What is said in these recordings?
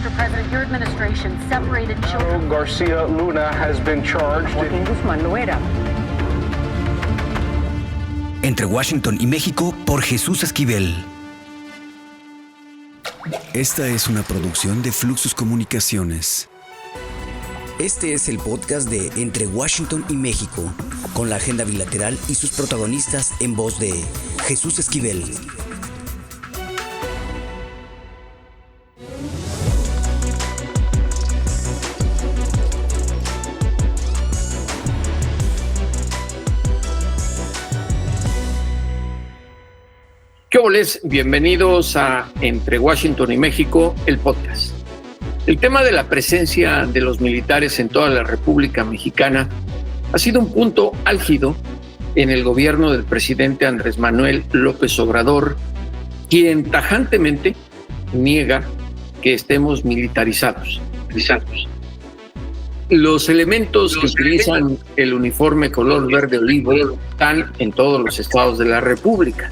Mr. President, your administration separated children. Garcia Luna has been charged. Joaquín Guzmán Loera. Entre Washington y México por Jesús Esquivel. Esta es una producción de Fluxus Comunicaciones. Este es el podcast de Entre Washington y México, con la agenda bilateral y sus protagonistas en voz de Jesús Esquivel. ¿Qué oles? Bienvenidos a Entre Washington y México, el podcast. El tema de la presencia de los militares en toda la República Mexicana ha sido un punto álgido en el gobierno del presidente Andrés Manuel López Obrador, quien tajantemente niega que estemos militarizados. Los elementos que utilizan el uniforme color verde olivo están en todos los estados de la República.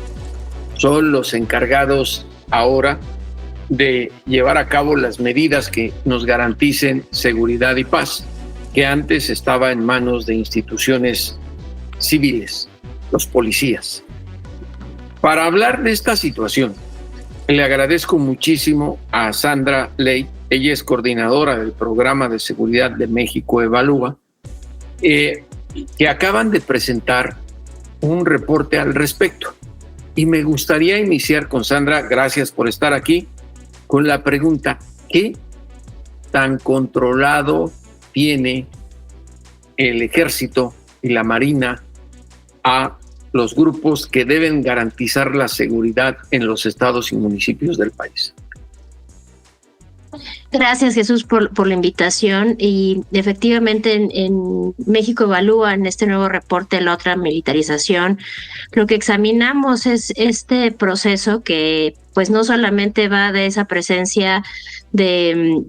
Son los encargados ahora de llevar a cabo las medidas que nos garanticen seguridad y paz, que antes estaba en manos de instituciones civiles, los policías. Para hablar de esta situación, le agradezco muchísimo a Sandra Ley, ella es coordinadora del Programa de Seguridad de México Evalúa, que acaban de presentar un reporte al respecto. Y me gustaría iniciar con Sandra, gracias por estar aquí, con la pregunta: ¿qué tan controlado tiene el Ejército y la Marina a los grupos que deben garantizar la seguridad en los estados y municipios del país? Gracias, Jesús, por la invitación. Y efectivamente en México Evalúa, en este nuevo reporte, la otra militarización, lo que examinamos es este proceso que pues no solamente va de esa presencia de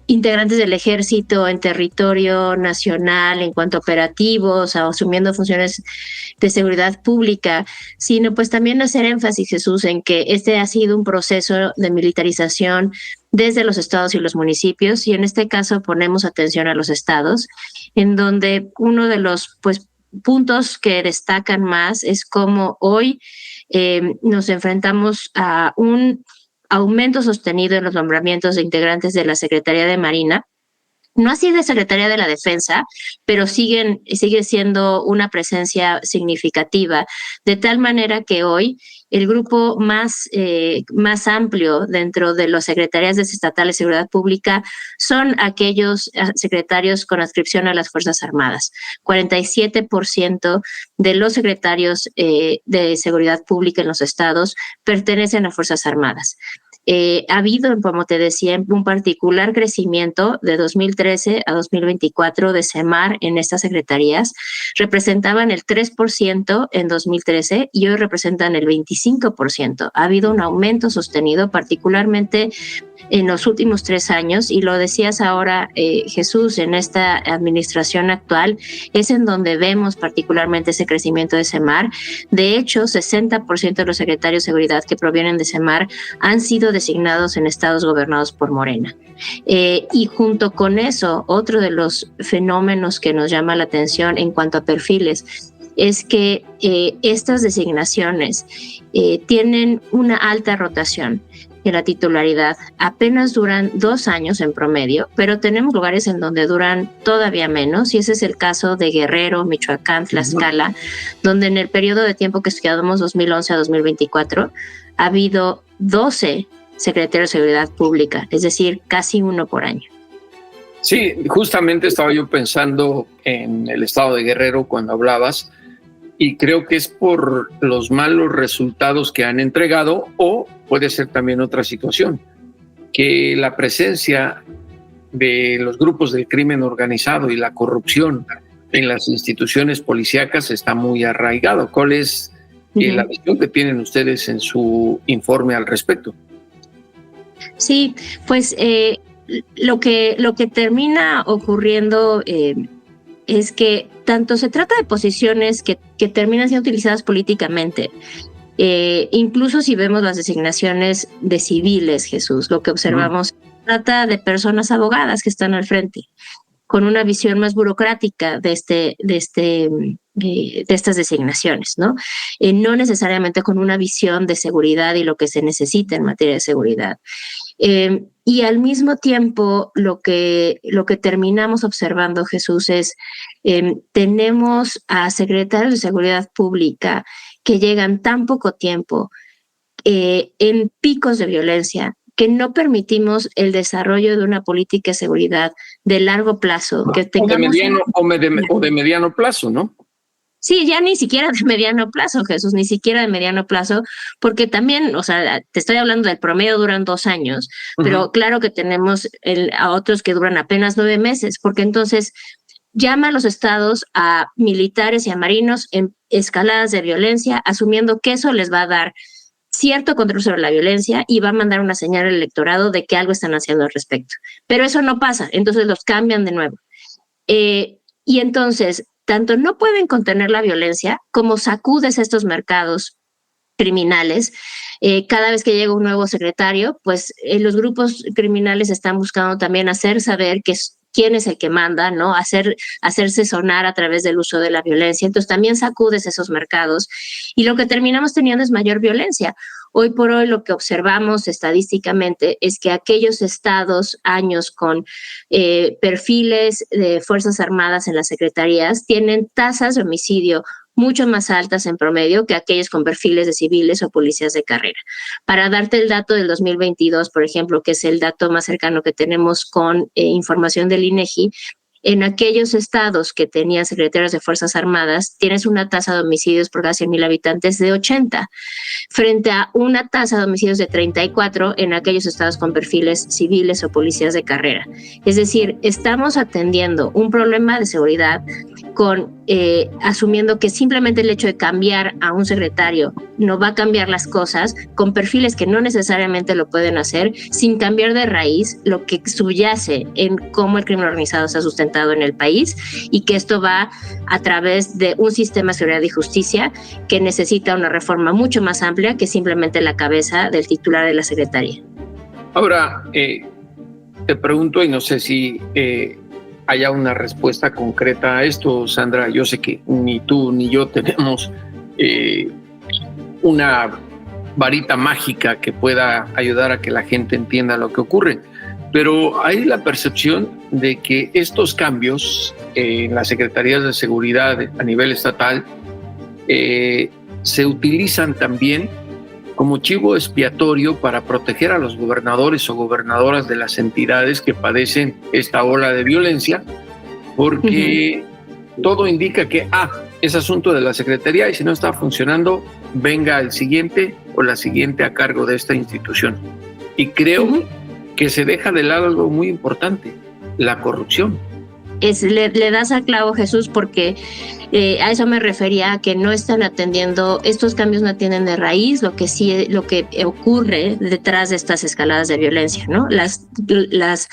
integrantes del ejército en territorio nacional en cuanto a operativos, asumiendo funciones de seguridad pública, sino pues también hacer énfasis, Jesús, en que este ha sido un proceso de militarización desde los estados y los municipios, y en este caso ponemos atención a los estados, en donde uno de los pues puntos que destacan más es cómo hoy nos enfrentamos a un aumento sostenido en los nombramientos de integrantes de la Secretaría de Marina. No así de Secretaría de la Defensa, pero sigue siendo una presencia significativa, de tal manera que hoy el grupo más amplio dentro de las secretarías estatales de seguridad pública son aquellos secretarios con adscripción a las Fuerzas Armadas. 47% de los secretarios de seguridad pública en los estados pertenecen a Fuerzas Armadas. Ha habido, como te decía, un particular crecimiento de 2013 a 2024 de SEMAR en estas secretarías. Representaban el 3% en 2013 y hoy representan el 25%. Ha habido un aumento sostenido, particularmente en los últimos 3 años, y lo decías ahora, Jesús, en esta administración actual es en donde vemos particularmente ese crecimiento de SEMAR. De hecho, 60% de los secretarios de seguridad que provienen de SEMAR han sido designados en estados gobernados por Morena. Y junto con eso, otro de los fenómenos que nos llama la atención en cuanto a perfiles es que estas designaciones tienen una alta rotación en la titularidad. Apenas duran 2 años en promedio, pero tenemos lugares en donde duran todavía menos, y ese es el caso de Guerrero, Michoacán, Tlaxcala, donde en el periodo de tiempo que estudiamos 2011 a 2024 ha habido 12 secretarios de seguridad pública, es decir, casi 1 por año. Sí, justamente estaba yo pensando en el estado de Guerrero cuando hablabas, y creo que es por los malos resultados que han entregado, o puede ser también otra situación, que la presencia de los grupos del crimen organizado y la corrupción en las instituciones policíacas está muy arraigado. ¿Cuál es la visión que tienen ustedes en su informe al respecto? Sí, pues lo que termina ocurriendo es que tanto se trata de posiciones que terminan siendo utilizadas políticamente, Incluso si vemos las designaciones de civiles, Jesús, lo que observamos trata de personas abogadas que están al frente, con una visión más burocrática de estas designaciones, ¿no? No necesariamente con una visión de seguridad y lo que se necesita en materia de seguridad. Y al mismo tiempo, lo que terminamos observando, Jesús, es tenemos a secretarios de seguridad pública que llegan tan poco tiempo en picos de violencia, que no permitimos el desarrollo de una política de seguridad de largo plazo. Que tengamos o de mediano plazo, ¿no? Sí, ya ni siquiera de mediano plazo, Jesús, ni siquiera de mediano plazo, porque también, o sea, te estoy hablando del promedio duran 2 años, pero claro que tenemos a otros que duran apenas 9 meses, porque entonces llama a los estados, a militares y a marinos en escaladas de violencia, asumiendo que eso les va a dar cierto control sobre la violencia y va a mandar una señal al electorado de que algo están haciendo al respecto. Pero eso no pasa, entonces los cambian de nuevo. Y entonces, tanto no pueden contener la violencia como sacudes estos mercados criminales. Cada vez que llega un nuevo secretario, pues los grupos criminales están buscando también hacer saber quién es el que manda, ¿no? Hacerse sonar a través del uso de la violencia. Entonces también sacudes esos mercados y lo que terminamos teniendo es mayor violencia. Hoy por hoy lo que observamos estadísticamente es que aquellos estados, años con perfiles de Fuerzas Armadas en las secretarías, tienen tasas de homicidio mucho más altas en promedio que aquellos con perfiles de civiles o policías de carrera. Para darte el dato del 2022, por ejemplo, que es el dato más cercano que tenemos con información del INEGI, en aquellos estados que tenían secretarios de Fuerzas Armadas, tienes una tasa de homicidios por cada 100,000 habitantes de 80, frente a una tasa de homicidios de 34 en aquellos estados con perfiles civiles o policías de carrera. Es decir, estamos atendiendo un problema de seguridad asumiendo que simplemente el hecho de cambiar a un secretario no va a cambiar las cosas, con perfiles que no necesariamente lo pueden hacer, sin cambiar de raíz lo que subyace en cómo el crimen organizado se ha sustentado en el país, y que esto va a través de un sistema de seguridad y justicia que necesita una reforma mucho más amplia que simplemente la cabeza del titular de la secretaría. Ahora, te pregunto, y no sé si haya una respuesta concreta a esto, Sandra. Yo sé que ni tú ni yo tenemos una varita mágica que pueda ayudar a que la gente entienda lo que ocurre, pero hay la percepción de que estos cambios en las secretarías de seguridad a nivel estatal se utilizan también como chivo expiatorio para proteger a los gobernadores o gobernadoras de las entidades que padecen esta ola de violencia, porque todo indica que es asunto de la Secretaría y si no está funcionando, venga el siguiente o la siguiente a cargo de esta institución. Y creo que se deja de lado algo muy importante, la corrupción. Le das al clavo, Jesús, porque a eso me refería, a que no están atendiendo, estos cambios no atienden de raíz lo que ocurre detrás de estas escaladas de violencia, ¿no? Las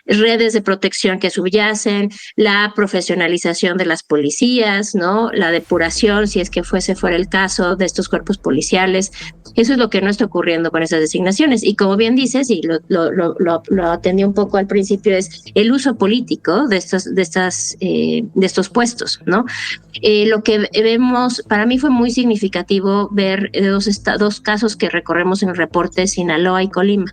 redes de protección que subyacen, la profesionalización de las policías, ¿no? La depuración, si es que fuera el caso, de estos cuerpos policiales. Eso es lo que no está ocurriendo con esas designaciones. Y como bien dices, y lo atendí un poco al principio, es el uso político de estos puestos, ¿no? Lo que vemos, para mí fue muy significativo ver dos casos que recorremos en el reporte: Sinaloa y Colima.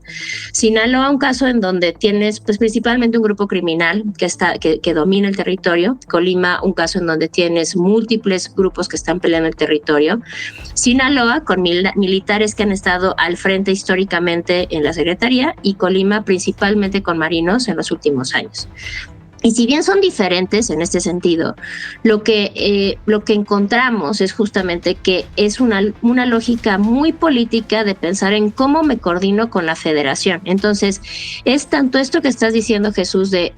Sinaloa, un caso en donde tienes pues principalmente un grupo criminal que domina el territorio. Colima, un caso en donde tienes múltiples grupos que están peleando el territorio. Sinaloa, con militares que han estado al frente históricamente en la Secretaría, y Colima principalmente con marinos en los últimos años. Y si bien son diferentes en este sentido, lo que encontramos es justamente que es una lógica muy política de pensar en cómo me coordino con la federación. Entonces, es tanto esto que estás diciendo, Jesús, de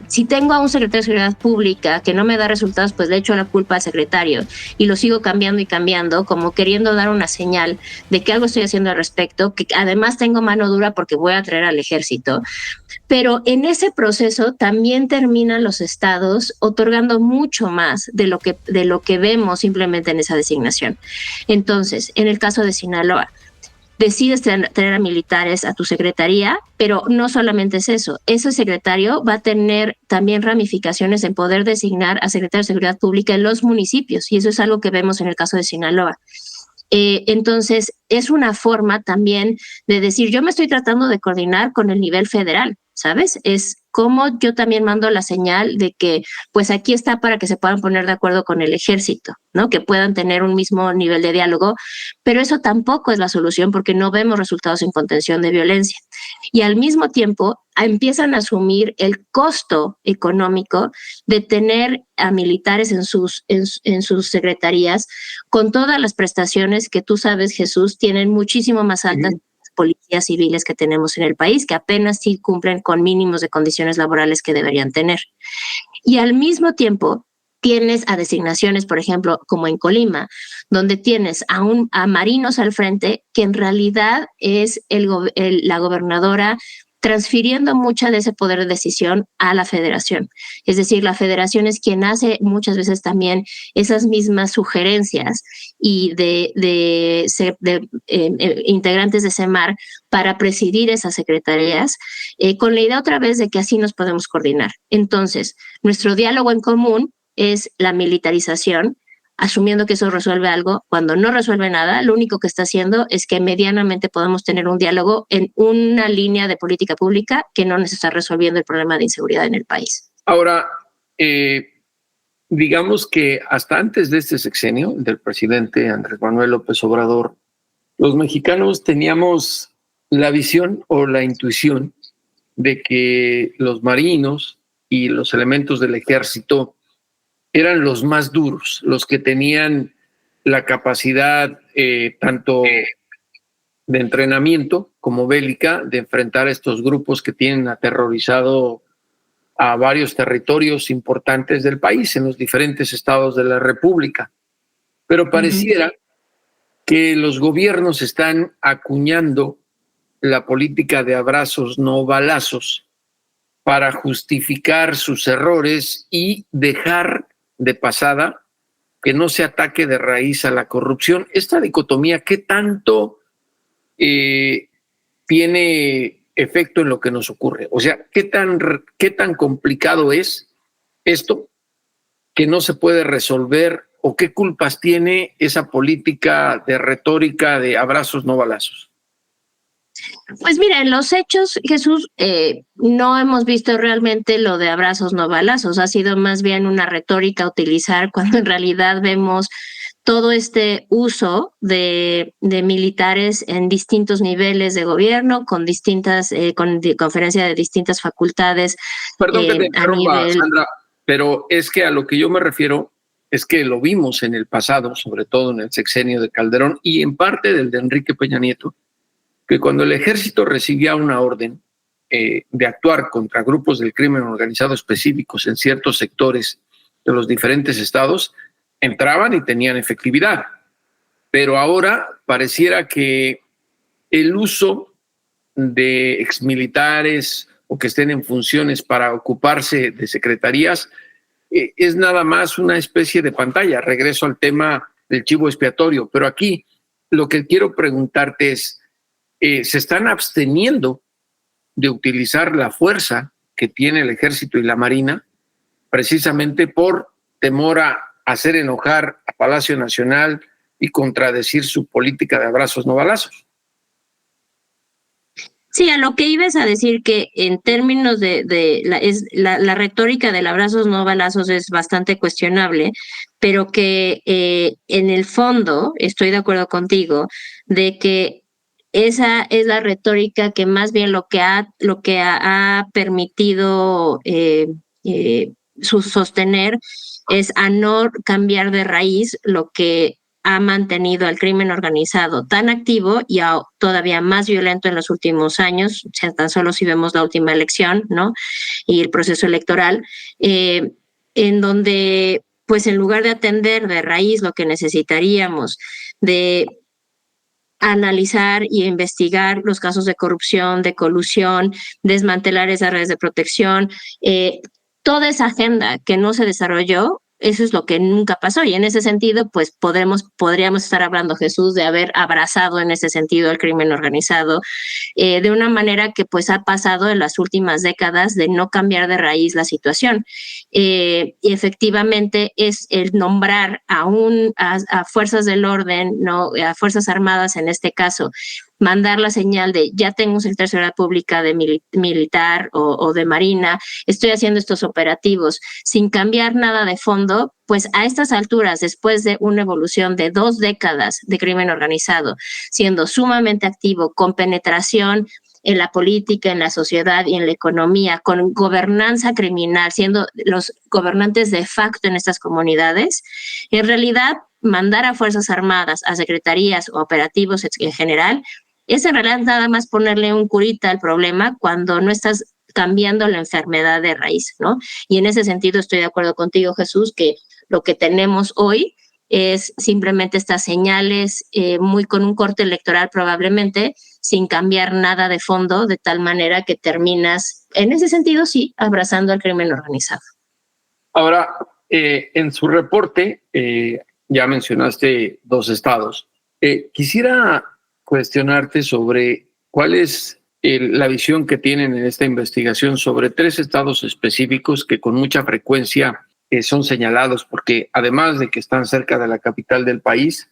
si tengo a un secretario de Seguridad Pública que no me da resultados, pues le echo la culpa al secretario y lo sigo cambiando y cambiando, como queriendo dar una señal de que algo estoy haciendo al respecto, que además tengo mano dura porque voy a traer al ejército. Pero en ese proceso también terminan los estados otorgando mucho más de lo que vemos simplemente en esa designación. Entonces, en el caso de Sinaloa, decides traer a militares a tu secretaría, pero no solamente es eso. Ese secretario va a tener también ramificaciones en poder designar a secretarios de Seguridad Pública en los municipios, y eso es algo que vemos en el caso de Sinaloa. Entonces, es una forma también de decir, yo me estoy tratando de coordinar con el nivel federal, ¿sabes? Es como yo también mando la señal de que, pues aquí está para que se puedan poner de acuerdo con el ejército, ¿no? Que puedan tener un mismo nivel de diálogo, pero eso tampoco es la solución porque no vemos resultados en contención de violencia. Y al mismo tiempo empiezan a asumir el costo económico de tener a militares en sus secretarías con todas las prestaciones que tú sabes, Jesús, tienen muchísimo más altas policías civiles que tenemos en el país, que apenas sí cumplen con mínimos de condiciones laborales que deberían tener. Y al mismo tiempo tienes a designaciones, por ejemplo, como en Colima, donde tienes a marinos al frente, que en realidad es la gobernadora transfiriendo mucha de ese poder de decisión a la federación. Es decir, la federación es quien hace muchas veces también esas mismas sugerencias y de integrantes de CEMAR para presidir esas secretarías, con la idea otra vez de que así nos podemos coordinar. Entonces, nuestro diálogo en común es la militarización, asumiendo que eso resuelve algo. Cuando no resuelve nada, lo único que está haciendo es que medianamente podamos tener un diálogo en una línea de política pública que no nos está resolviendo el problema de inseguridad en el país. Ahora, digamos que hasta antes de este sexenio del presidente Andrés Manuel López Obrador, los mexicanos teníamos la visión o la intuición de que los marinos y los elementos del ejército eran los más duros, los que tenían la capacidad tanto de entrenamiento como bélica de enfrentar a estos grupos que tienen aterrorizado a varios territorios importantes del país en los diferentes estados de la República. Pero pareciera que los gobiernos están acuñando la política de abrazos no balazos para justificar sus errores y dejar de pasada que no se ataque de raíz a la corrupción. Esta dicotomía, ¿qué tanto tiene efecto en lo que nos ocurre? O sea, ¿qué tan complicado es esto que no se puede resolver, o qué culpas tiene esa política de retórica de abrazos no balazos? Pues mira, en los hechos, Jesús, no hemos visto realmente lo de abrazos no balazos. Ha sido más bien una retórica a utilizar cuando en realidad vemos todo este uso de militares en distintos niveles de gobierno, con distintas, con conferencia de distintas facultades. Perdón que te interrumpa, Sandra, pero es que a lo que yo me refiero es que lo vimos en el pasado, sobre todo en el sexenio de Calderón y en parte del de Enrique Peña Nieto, que cuando el ejército recibía una orden de actuar contra grupos del crimen organizado específicos en ciertos sectores de los diferentes estados, entraban y tenían efectividad. Pero ahora pareciera que el uso de exmilitares o que estén en funciones para ocuparse de secretarías es nada más una especie de pantalla. Regreso al tema del chivo expiatorio, pero aquí lo que quiero preguntarte es, se están absteniendo de utilizar la fuerza que tiene el ejército y la marina precisamente por temor a hacer enojar a Palacio Nacional y contradecir su política de abrazos no balazos. Sí, a lo que ibas a decir que en términos de la retórica del abrazos no balazos es bastante cuestionable, pero que en el fondo estoy de acuerdo contigo de que esa es la retórica que más bien lo que ha permitido sostener es a no cambiar de raíz lo que ha mantenido al crimen organizado tan activo y todavía más violento en los últimos años, o sea, tan solo si vemos la última elección, ¿no? Y el proceso electoral, en donde, pues en lugar de atender de raíz lo que necesitaríamos, de analizar y investigar los casos de corrupción, de colusión, desmantelar esas redes de protección, toda esa agenda que no se desarrolló, eso es lo que nunca pasó. Y en ese sentido, pues podríamos estar hablando, Jesús, de haber abrazado en ese sentido el crimen organizado, de una manera que pues ha pasado en las últimas décadas de no cambiar de raíz la situación. Y efectivamente es el nombrar a fuerzas del orden, ¿no? A Fuerzas Armadas en este caso, mandar la señal de ya tengo un secretario de Seguridad Pública de militar o de Marina, estoy haciendo estos operativos sin cambiar nada de fondo, pues a estas alturas, después de una evolución de 2 décadas de crimen organizado, siendo sumamente activo, con penetración en la política, en la sociedad y en la economía, con gobernanza criminal, siendo los gobernantes de facto en estas comunidades, en realidad mandar a Fuerzas Armadas, a secretarías o operativos en general, es en realidad nada más ponerle un curita al problema cuando no estás cambiando la enfermedad de raíz, ¿no? Y en ese sentido estoy de acuerdo contigo, Jesús, que lo que tenemos hoy es simplemente estas señales muy con un corte electoral probablemente, sin cambiar nada de fondo, de tal manera que terminas, en ese sentido sí, abrazando al crimen organizado. Ahora, en su reporte, ya mencionaste 2 estados. Quisiera cuestionarte sobre cuál es la visión que tienen en esta investigación sobre 3 estados específicos que con mucha frecuencia son señalados, porque además de que están cerca de la capital del país,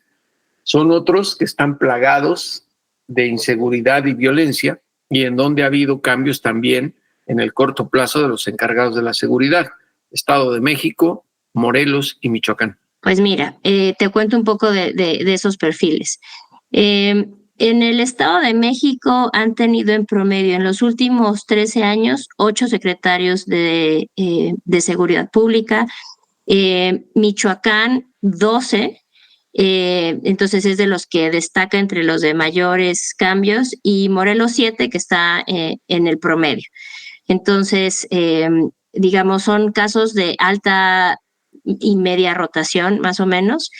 son otros que están plagados de inseguridad y violencia, y en donde ha habido cambios también en el corto plazo de los encargados de la seguridad: Estado de México, Morelos y Michoacán. Pues mira, te cuento un poco de esos perfiles. En el Estado de México han tenido en promedio en los últimos 13 años 8 secretarios de Seguridad Pública, Michoacán 12, entonces es de los que destaca entre los de mayores cambios, y Morelos 7, que está en el promedio. Entonces, digamos, son casos de alta y media rotación, más o menos.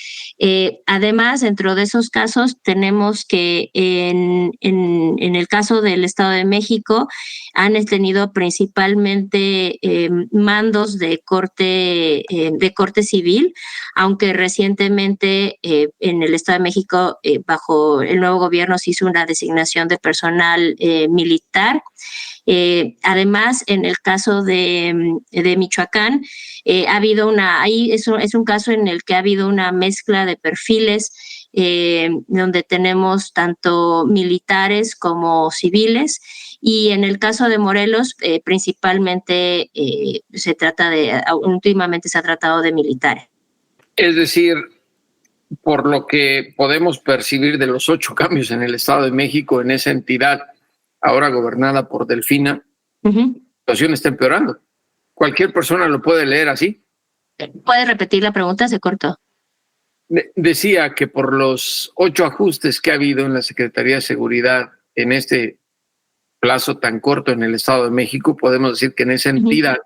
Además, dentro de esos casos, tenemos que en el caso del Estado de México han tenido principalmente mandos de corte civil, aunque recientemente en el Estado de México, bajo el nuevo gobierno, se hizo una designación de personal militar. Además, en el caso de Michoacán, ha habido ahí es un caso en el que ha habido una mezcla de perfiles, donde tenemos tanto militares como civiles, y en el caso de Morelos, principalmente últimamente se ha tratado de militares. Es decir, por lo que podemos percibir de los 8 cambios en el Estado de México, en esa entidad ahora gobernada por Delfina, la situación está empeorando. Cualquier persona lo puede leer así. ¿Puedes repetir la pregunta? Se cortó. Decía que por los 8 ajustes que ha habido en la Secretaría de Seguridad en este plazo tan corto en el Estado de México, podemos decir que en esa entidad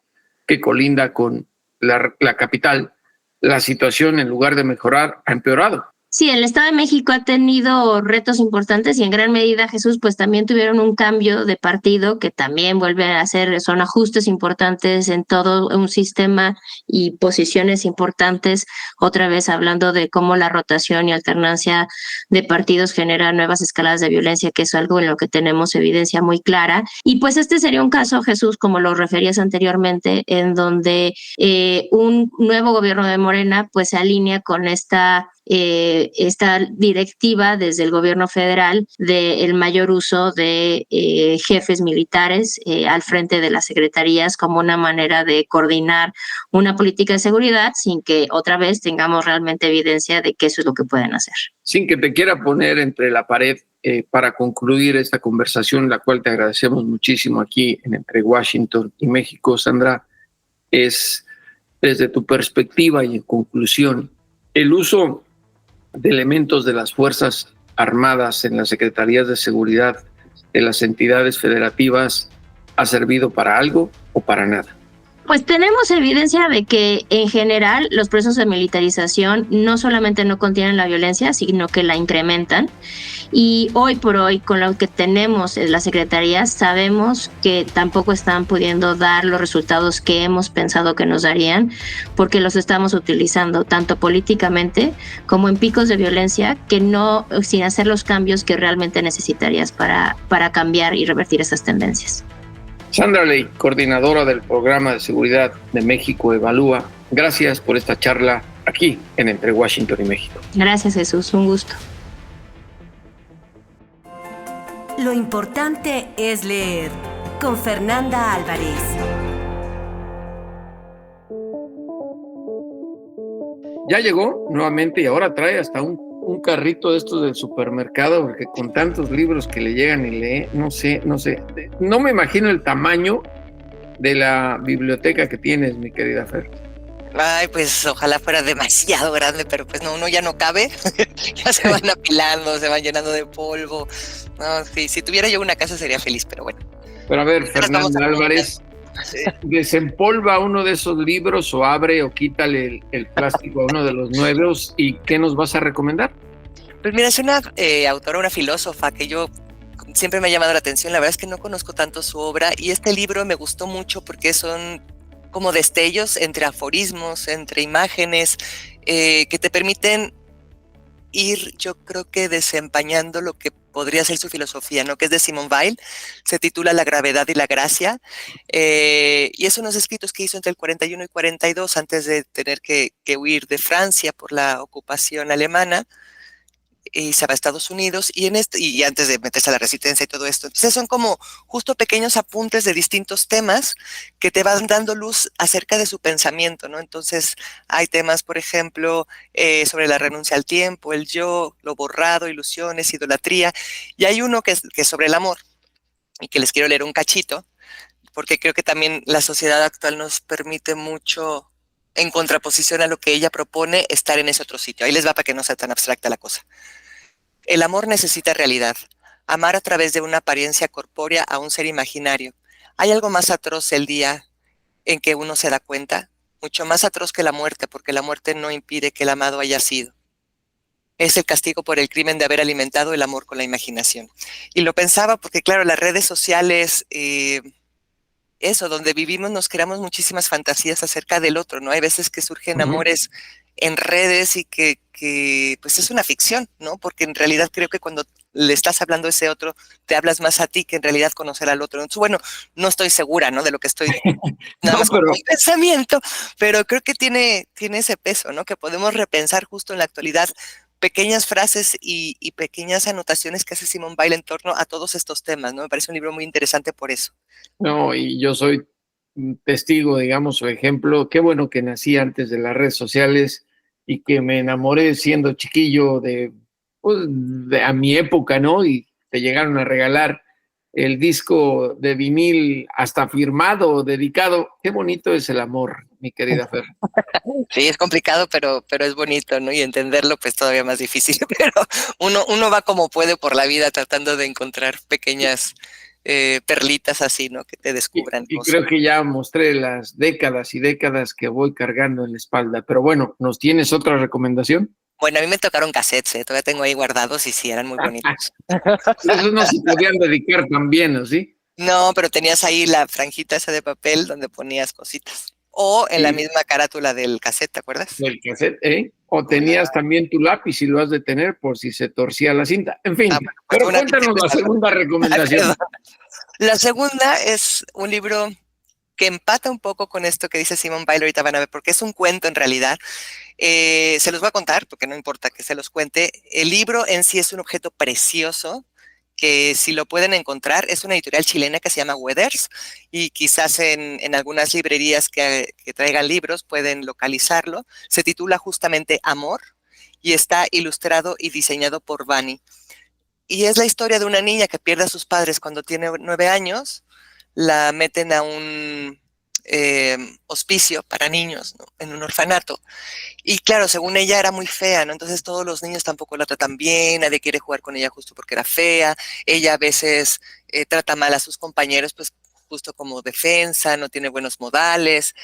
que colinda con la capital, la situación, en lugar de mejorar, ha empeorado. Sí, el Estado de México ha tenido retos importantes, y en gran medida, Jesús, pues también tuvieron un cambio de partido que también vuelve a hacer, son ajustes importantes en todo un sistema y posiciones importantes, otra vez hablando de cómo la rotación y alternancia de partidos genera nuevas escaladas de violencia, que es algo en lo que tenemos evidencia muy clara. Y pues este sería un caso, Jesús, como lo referías anteriormente, en donde un nuevo gobierno de Morena pues se alinea con esta directiva desde el gobierno federal del mayor uso de jefes militares al frente de las secretarías, como una manera de coordinar una política de seguridad sin que otra vez tengamos realmente evidencia de que eso es lo que pueden hacer. Sin que te quiera poner entre la pared, para concluir esta conversación, la cual te agradecemos muchísimo aquí en Entre Washington y México, Sandra, es desde tu perspectiva y en conclusión, el uso de elementos de las Fuerzas Armadas en las Secretarías de Seguridad de las entidades federativas ha servido para algo o para nada? Pues tenemos evidencia de que en general los procesos de militarización no solamente no contienen la violencia, sino que la incrementan. Y hoy por hoy, con lo que tenemos en las secretarías, sabemos que tampoco están pudiendo dar los resultados que hemos pensado que nos darían, porque los estamos utilizando tanto políticamente como en picos de violencia, que no, sin hacer los cambios que realmente necesitarías para cambiar y revertir esas tendencias. Sandra Ley, coordinadora del Programa de Seguridad de México Evalúa, gracias por esta charla aquí en Entre Washington y México. Gracias, Jesús, un gusto. Lo importante es leer, con Fernanda Álvarez. Ya llegó nuevamente y ahora trae hasta un carrito de estos del supermercado, porque con tantos libros que le llegan y lee, no sé, no me imagino el tamaño de la biblioteca que tienes, mi querida Fer. Ay, pues ojalá fuera demasiado grande, pero pues no, uno ya no cabe, ya se van apilando, se van llenando de polvo. No, sí, si tuviera yo una casa sería feliz, pero bueno. Pero a ver, Fernanda Álvarez, desempolva uno de esos libros o abre o quítale el plástico a uno de los nuevos y ¿qué nos vas a recomendar? Pues mira, es una autora, una filósofa que yo siempre me ha llamado la atención. La verdad es que no conozco tanto su obra y este libro me gustó mucho porque son como destellos entre aforismos, entre imágenes que te permiten ir, yo creo que desempañando lo que podría ser su filosofía, ¿no? Que es de Simone Weil, se titula La gravedad y la gracia, y es unos escritos que hizo entre el 41 y 42 antes de tener que huir de Francia por la ocupación alemana, y se va a Estados Unidos, y antes de meterse a la resistencia y todo esto. Entonces son como justo pequeños apuntes de distintos temas que te van dando luz acerca de su pensamiento, ¿no? Entonces hay temas, por ejemplo, sobre la renuncia al tiempo, el yo, lo borrado, ilusiones, idolatría, y hay uno que es sobre el amor, y que les quiero leer un cachito, porque creo que también la sociedad actual nos permite mucho, en contraposición a lo que ella propone, estar en ese otro sitio. Ahí les va para que no sea tan abstracta la cosa. El amor necesita realidad, amar a través de una apariencia corpórea a un ser imaginario. ¿Hay algo más atroz el día en que uno se da cuenta? Mucho más atroz que la muerte, porque la muerte no impide que el amado haya sido. Es el castigo por el crimen de haber alimentado el amor con la imaginación. Y lo pensaba porque, claro, las redes sociales, eso, donde vivimos nos creamos muchísimas fantasías acerca del otro, ¿no? Hay veces que surgen amores en redes y que pues es una ficción, ¿no? Porque en realidad creo que cuando le estás hablando a ese otro, te hablas más a ti que en realidad conocer al otro. Entonces, bueno, no estoy segura, ¿no? De lo que estoy, nada más como un pensamiento, pero creo que tiene ese peso, ¿no? Que podemos repensar justo en la actualidad pequeñas frases y pequeñas anotaciones que hace Simone Weil en torno a todos estos temas, ¿no? Me parece un libro muy interesante por eso. No, y yo soy testigo, digamos, o ejemplo. Qué bueno que nací antes de las redes sociales y que me enamoré siendo chiquillo a mi época, ¿no? Y te llegaron a regalar el disco de vinil hasta firmado, dedicado. Qué bonito es el amor, mi querida Fer. Sí, es complicado, pero es bonito, ¿no? Y entenderlo, pues todavía más difícil, pero uno va como puede por la vida tratando de encontrar pequeñas perlitas así, ¿no? Que te descubran y cosas. Creo que ya mostré las décadas y décadas que voy cargando en la espalda. Pero bueno, ¿nos tienes otra recomendación? Bueno, a mí me tocaron cassettes, todavía tengo ahí guardados y sí, eran muy bonitos. Esos no se podían dedicar tan bien, ¿o sí? No, pero tenías ahí la franjita esa de papel donde ponías cositas. O en la misma carátula del cassette, ¿te acuerdas? Del cassette, ¿eh? O tenías también tu lápiz y lo has de tener por si se torcía la cinta. En fin, bueno, pero cuéntanos la segunda recomendación. La segunda es un libro que empata un poco con esto que dice Simone Weil, ahorita van a ver, porque es un cuento en realidad. Se los voy a contar, porque no importa que se los cuente. El libro en sí es un objeto precioso, que si lo pueden encontrar, es una editorial chilena que se llama Weathers, y quizás en algunas librerías que traigan libros pueden localizarlo. Se titula justamente Amor, y está ilustrado y diseñado por Vani. Y es la historia de una niña que pierde a sus padres cuando tiene 9 años, la meten a un hospicio para niños, ¿no? En un orfanato. Y claro, según ella era muy fea, ¿no? Entonces todos los niños tampoco la tratan bien, nadie quiere jugar con ella justo porque era fea. Ella a veces trata mal a sus compañeros, pues justo como defensa, no tiene buenos modales.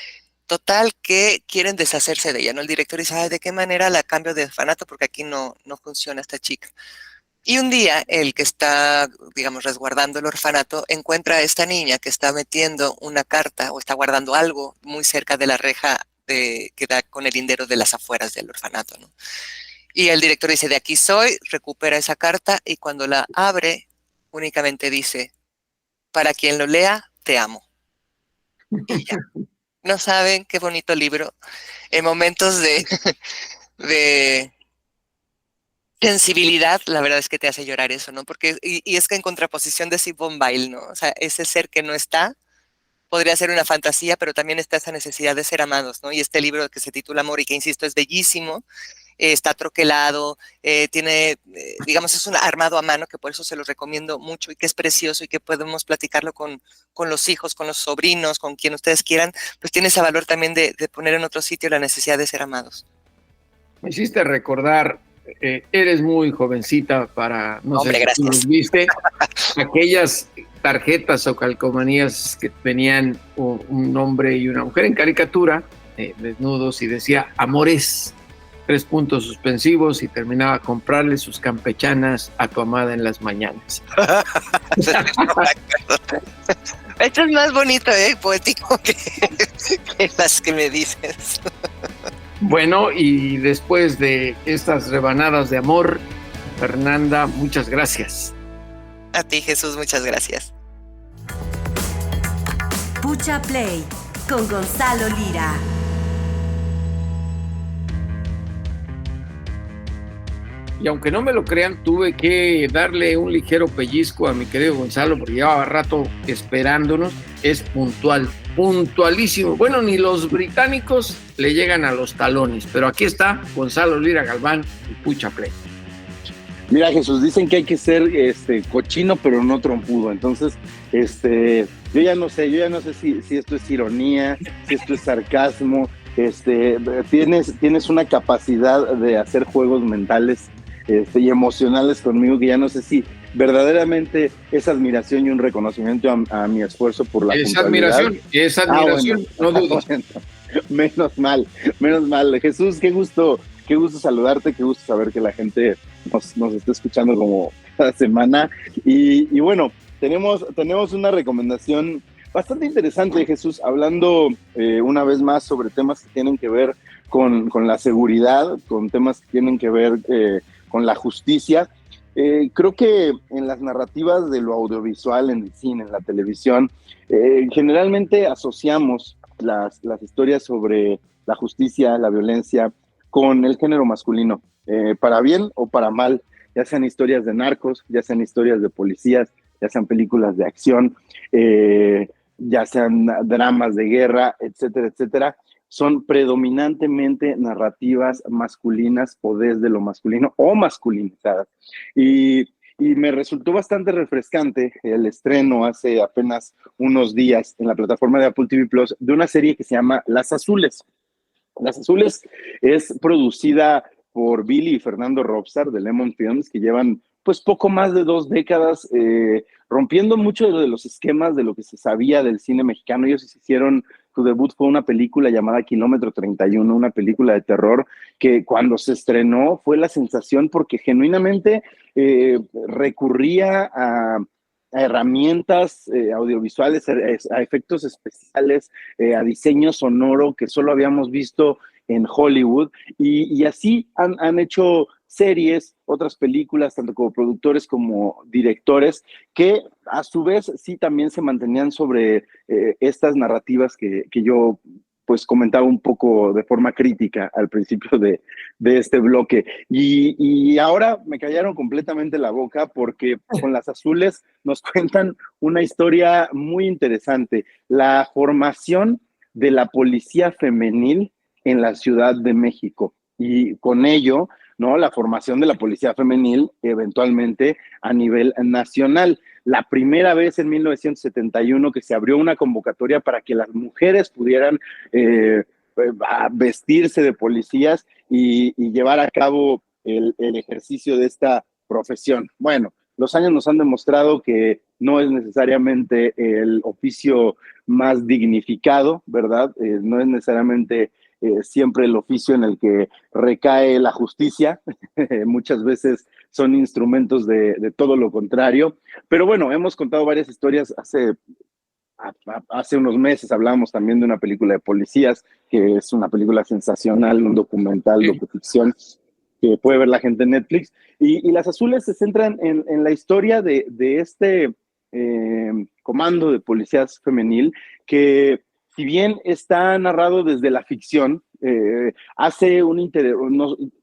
Total que quieren deshacerse de ella, ¿no? El director dice, ay, ¿de qué manera la cambio de orfanato? Porque aquí no funciona esta chica. Y un día el que está, digamos, resguardando el orfanato encuentra a esta niña que está metiendo una carta o está guardando algo muy cerca de la reja que da con el lindero de las afueras del orfanato, ¿no? Y el director dice, de aquí soy, recupera esa carta y cuando la abre únicamente dice, para quien lo lea, te amo. Y ya. No saben qué bonito libro. En momentos de sensibilidad, la verdad es que te hace llorar eso, ¿no? Porque, y es que en contraposición de Simone Weil, ¿no? O sea, ese ser que no está, podría ser una fantasía, pero también está esa necesidad de ser amados, ¿no? Y este libro que se titula Amor y que, insisto, es bellísimo, está troquelado, tiene, digamos, es un armado a mano, que por eso se los recomiendo mucho y que es precioso y que podemos platicarlo con los hijos, con los sobrinos, con quien ustedes quieran, pues tiene ese valor también de poner en otro sitio la necesidad de ser amados. Me hiciste recordar, eres muy jovencita para, no Hombre, sé si gracias. tú viste, aquellas tarjetas o calcomanías que tenían un hombre y una mujer en caricatura, desnudos, y decía amores, 3 puntos suspensivos, y terminaba comprarle sus campechanas a tu amada en las mañanas. Esto es más bonito, poético que las que me dices. Bueno, y después de estas rebanadas de amor, Fernanda, muchas gracias. A ti, Jesús, muchas gracias. Pucha Play con Gonzalo Lira. Y aunque no me lo crean, tuve que darle un ligero pellizco a mi querido Gonzalo porque llevaba rato esperándonos. Es puntual, puntualísimo. Bueno, ni los británicos le llegan a los talones, pero aquí está Gonzalo Lira Galván y Pucha Play. Mira, Jesús, dicen que hay que ser cochino pero no trompudo. Entonces, yo ya no sé si esto es ironía, si esto es sarcasmo. Tienes una capacidad de hacer juegos mentales y emocionales conmigo que ya no sé si verdaderamente es admiración y un reconocimiento a mi esfuerzo por la puntualidad. Es admiración, bueno, no dudo. Menos mal. Jesús, qué gusto saludarte, qué gusto saber que la gente nos está escuchando como cada semana. Y bueno, tenemos una recomendación bastante interesante, Jesús, hablando una vez más sobre temas que tienen que ver con la seguridad, con temas que tienen que ver con la justicia. Creo que en las narrativas de lo audiovisual, en el cine, en la televisión, generalmente asociamos las historias sobre la justicia, la violencia, con el género masculino, para bien o para mal, ya sean historias de narcos, ya sean historias de policías, ya sean películas de acción, ya sean dramas de guerra, etcétera, etcétera. Son predominantemente narrativas masculinas o desde lo masculino o masculinizadas. Y me resultó bastante refrescante el estreno hace apenas unos días en la plataforma de Apple TV Plus de una serie que se llama Las Azules. Las Azules es producida por Billy y Fernando Robstar de Lemon Films, que llevan pues poco más de 2 décadas rompiendo mucho de los esquemas de lo que se sabía del cine mexicano. Ellos hicieron, su debut fue una película llamada Kilómetro 31, una película de terror que cuando se estrenó fue la sensación porque genuinamente recurría a herramientas audiovisuales, a efectos especiales, a diseño sonoro que solo habíamos visto en Hollywood, y así han hecho series, otras películas, tanto como productores como directores, que a su vez sí también se mantenían sobre estas narrativas que yo pues comentaba un poco de forma crítica al principio de este bloque. Y ahora me callaron completamente la boca porque con Las Azules nos cuentan una historia muy interesante, la formación de la policía femenil en la Ciudad de México, y con ello, ¿no?, la formación de la policía femenil eventualmente a nivel nacional. la primera vez en 1971 que se abrió una convocatoria para que las mujeres pudieran vestirse de policías y llevar a cabo el ejercicio de esta profesión. Bueno, los años nos han demostrado que no es necesariamente el oficio más dignificado, ¿verdad? No es necesariamente siempre el oficio en el que recae la justicia. Muchas veces son instrumentos de todo lo contrario. Pero bueno, hemos contado varias historias. Hace unos meses hablábamos también de una película de policías, que es una película sensacional, un documental, docuficción, que puede ver la gente en Netflix. Y Las Azules se centran en la historia de este comando de policías femenil, que si bien está narrado desde la ficción,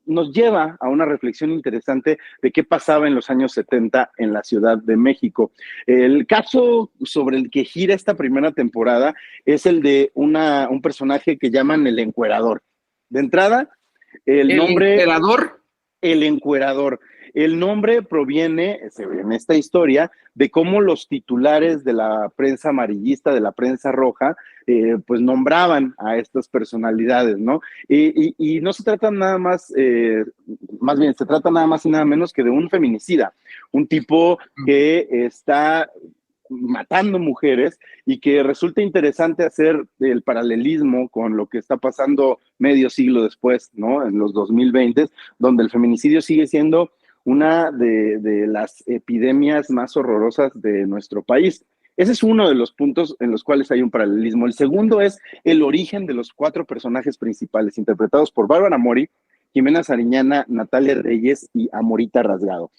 nos lleva a una reflexión interesante de qué pasaba en los años 70 en la Ciudad de México. El caso sobre el que gira esta primera temporada es el de un personaje que llaman el encuerador. De entrada, ¿El encuerador? El encuerador. El nombre proviene, en esta historia, de cómo los titulares de la prensa amarillista, de la prensa roja, pues nombraban a estas personalidades, ¿no? Y no se trata nada más, más bien se trata nada más y nada menos que de un feminicida, un tipo que está matando mujeres, y que resulta interesante hacer el paralelismo con lo que está pasando medio siglo después, ¿no? En los 2020, donde el feminicidio sigue siendo una de las epidemias más horrorosas de nuestro país. Ese es uno de los puntos en los cuales hay un paralelismo. El segundo es el origen de los 4 personajes principales, interpretados por Bárbara Mori, Jimena Sariñana, Natalia Reyes y Amorita Rasgado.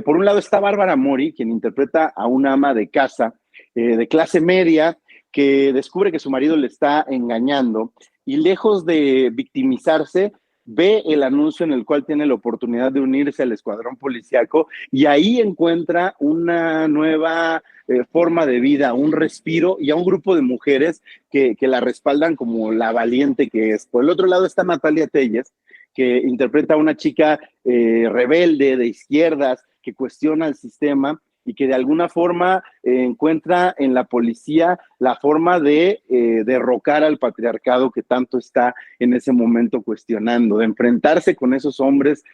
Por un lado está Bárbara Mori, quien interpreta a una ama de casa de clase media que descubre que su marido le está engañando, y lejos de victimizarse, ve el anuncio en el cual tiene la oportunidad de unirse al escuadrón policíaco, y ahí encuentra una nueva forma de vida, un respiro, y a un grupo de mujeres que la respaldan como la valiente que es. Por el otro lado está Natalia Telles, que interpreta a una chica rebelde, de izquierdas, que cuestiona el sistema y que de alguna forma encuentra en la policía la forma de derrocar al patriarcado que tanto está en ese momento cuestionando, de enfrentarse con esos hombres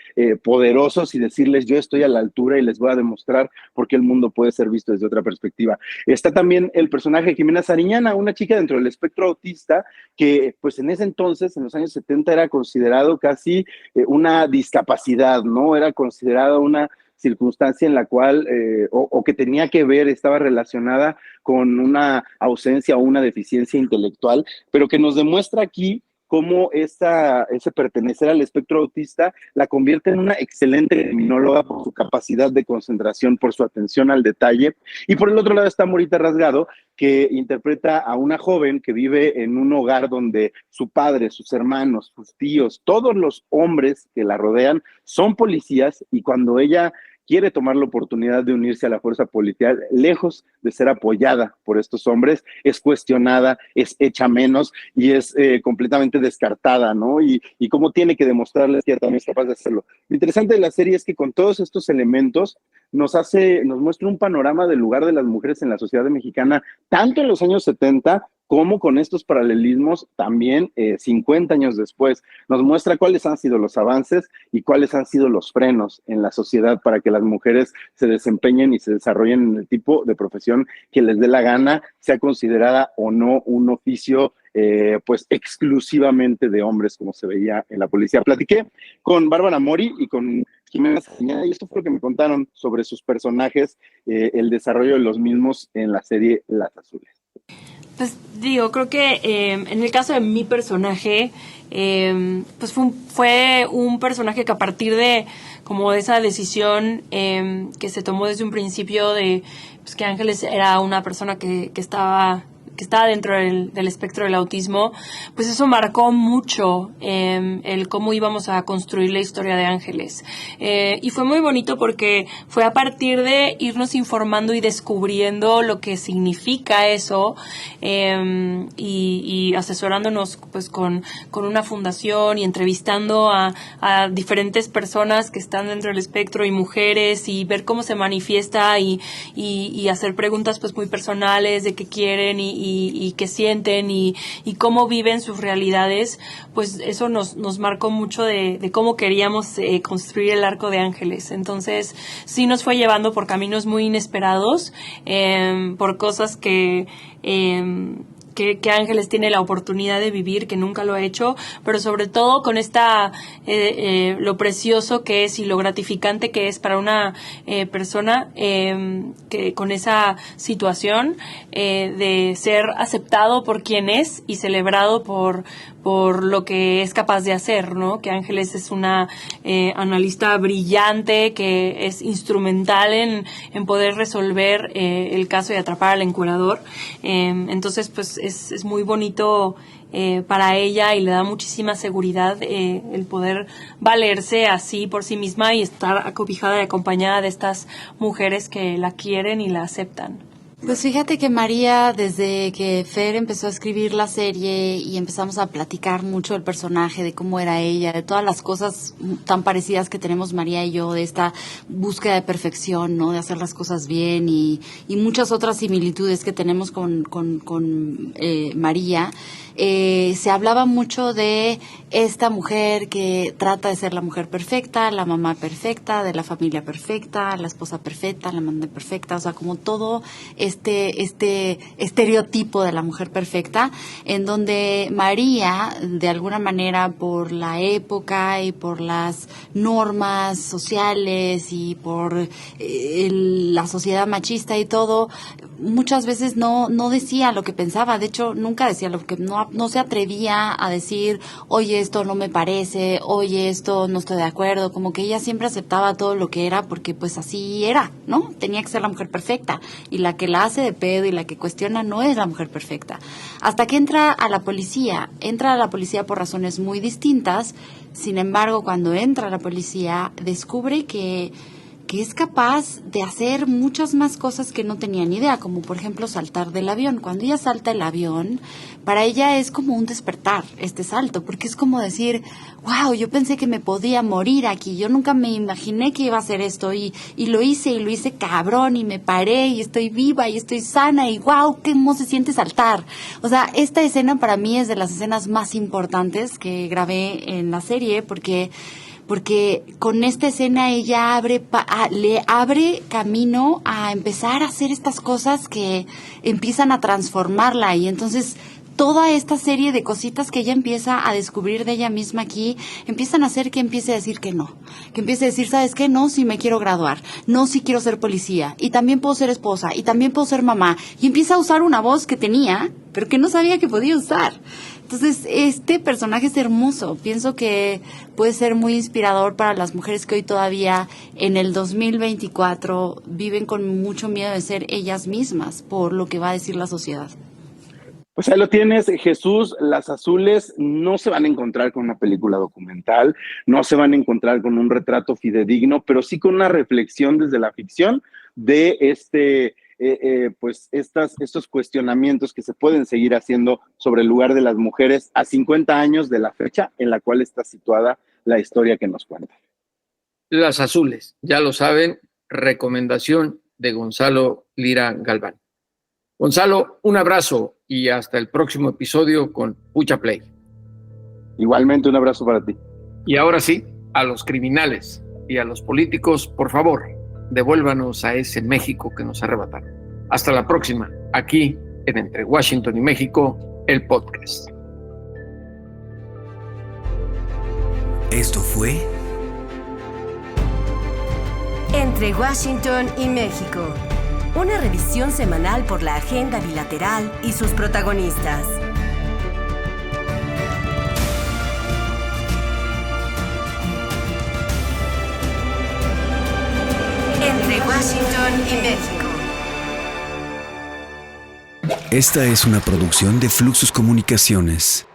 poderosos y decirles: yo estoy a la altura y les voy a demostrar por qué el mundo puede ser visto desde otra perspectiva. Está también el personaje de Jimena Sariñana, una chica dentro del espectro autista que pues en ese entonces, en los años 70, era considerado casi una discapacidad, ¿no? Era considerada una circunstancia en la cual, o que tenía que ver, estaba relacionada con una ausencia o una deficiencia intelectual, pero que nos demuestra aquí cómo ese pertenecer al espectro autista la convierte en una excelente criminóloga por su capacidad de concentración, por su atención al detalle. Y por el otro lado está Amorita Rasgado, que interpreta a una joven que vive en un hogar donde su padre, sus hermanos, sus tíos, todos los hombres que la rodean son policías, y cuando ella quiere tomar la oportunidad de unirse a la fuerza policial, lejos de ser apoyada por estos hombres, es cuestionada, es hecha menos y es completamente descartada, ¿no? Y cómo tiene que demostrarles que ella también es capaz de hacerlo. Lo interesante de la serie es que con todos estos elementos nos muestra un panorama del lugar de las mujeres en la sociedad mexicana, tanto en los años 70 como con estos paralelismos también 50 años después. Nos muestra cuáles han sido los avances y cuáles han sido los frenos en la sociedad para que las mujeres se desempeñen y se desarrollen en el tipo de profesión que les dé la gana, sea considerada o no un oficio pues exclusivamente de hombres, como se veía en la policía. Platiqué con Bárbara Mori y con Jimena Sariñana, y esto fue lo que me contaron sobre sus personajes, el desarrollo de los mismos en la serie Las Azules. Pues digo, creo que en el caso de mi personaje, pues fue un personaje que a partir de como de esa decisión que se tomó desde un principio de pues, que Ángeles era una persona que estaba que estaba dentro del espectro del autismo, pues eso marcó mucho el cómo íbamos a construir la historia de Ángeles. Y fue muy bonito porque fue a partir de irnos informando y descubriendo lo que significa eso, y asesorándonos pues con una fundación y entrevistando a diferentes personas que están dentro del espectro y mujeres, y ver cómo se manifiesta y hacer preguntas pues muy personales de qué quieren y qué sienten y cómo viven sus realidades. Pues eso nos marcó mucho de cómo queríamos construir el arco de Ángeles. Entonces sí nos fue llevando por caminos muy inesperados, por cosas que Ángeles tiene la oportunidad de vivir, que nunca lo ha hecho, pero sobre todo con lo precioso que es y lo gratificante que es para una persona que con esa situación de ser aceptado por quien es y celebrado por lo que es capaz de hacer, ¿no? Que Ángeles es una analista brillante, que es instrumental en poder resolver el caso y atrapar al encuerador. Entonces, pues es muy bonito para ella, y le da muchísima seguridad el poder valerse así por sí misma y estar acobijada y acompañada de estas mujeres que la quieren y la aceptan. Pues fíjate que María, desde que Fer empezó a escribir la serie y empezamos a platicar mucho del personaje, de cómo era ella, de todas las cosas tan parecidas que tenemos María y yo, de esta búsqueda de perfección, ¿no? De hacer las cosas bien y muchas otras similitudes que tenemos con María. Se hablaba mucho de esta mujer que trata de ser la mujer perfecta, la mamá perfecta, de la familia perfecta, la esposa perfecta, la amante perfecta, o sea, como todo este estereotipo de la mujer perfecta, en donde María, de alguna manera, por la época y por las normas sociales y por la sociedad machista y todo, muchas veces no decía lo que pensaba. De hecho, nunca decía lo que no se atrevía a decir, oye, esto no me parece, oye, esto no estoy de acuerdo. Como que ella siempre aceptaba todo lo que era porque pues así era, ¿no? Tenía que ser la mujer perfecta, y la que la hace de pedo y la que cuestiona no es la mujer perfecta. Hasta que entra a la policía por razones muy distintas. Sin embargo, cuando entra a la policía, descubre que es capaz de hacer muchas más cosas que no tenía ni idea, como por ejemplo saltar del avión. Cuando ella salta el avión, para ella es como un despertar este salto, porque es como decir, wow, yo pensé que me podía morir aquí, yo nunca me imaginé que iba a hacer esto, y lo hice cabrón, y me paré, y estoy viva, y estoy sana, y wow, cómo se siente saltar. O sea, esta escena para mí es de las escenas más importantes que grabé en la serie, porque con esta escena ella le abre camino a empezar a hacer estas cosas que empiezan a transformarla, y entonces toda esta serie de cositas que ella empieza a descubrir de ella misma aquí, empiezan a hacer que empiece a decir que no, que empiece a decir, ¿sabes qué? No, sí me quiero graduar, no, sí quiero ser policía, y también puedo ser esposa, y también puedo ser mamá, y empieza a usar una voz que tenía, pero que no sabía que podía usar. Entonces, este personaje es hermoso. Pienso que puede ser muy inspirador para las mujeres que hoy todavía, en el 2024, viven con mucho miedo de ser ellas mismas por lo que va a decir la sociedad. Pues ahí lo tienes, Jesús. Las Azules no se van a encontrar con una película documental, no se van a encontrar con un retrato fidedigno, pero sí con una reflexión desde la ficción de pues estos cuestionamientos que se pueden seguir haciendo sobre el lugar de las mujeres a 50 años de la fecha en la cual está situada la historia que nos cuenta. Las Azules, ya lo saben, recomendación de Gonzalo Lira Galván. Gonzalo, un abrazo y hasta el próximo episodio con Pucha Play. Igualmente, un abrazo para ti. Y ahora sí, a los criminales y a los políticos, por favor, devuélvanos a ese México que nos arrebataron. Hasta la próxima, aquí en Entre Washington y México, el podcast. Esto fue Entre Washington y México, una revisión semanal por la agenda bilateral y sus protagonistas. Entre Washington y México. Esta es una producción de Fluxus Comunicaciones.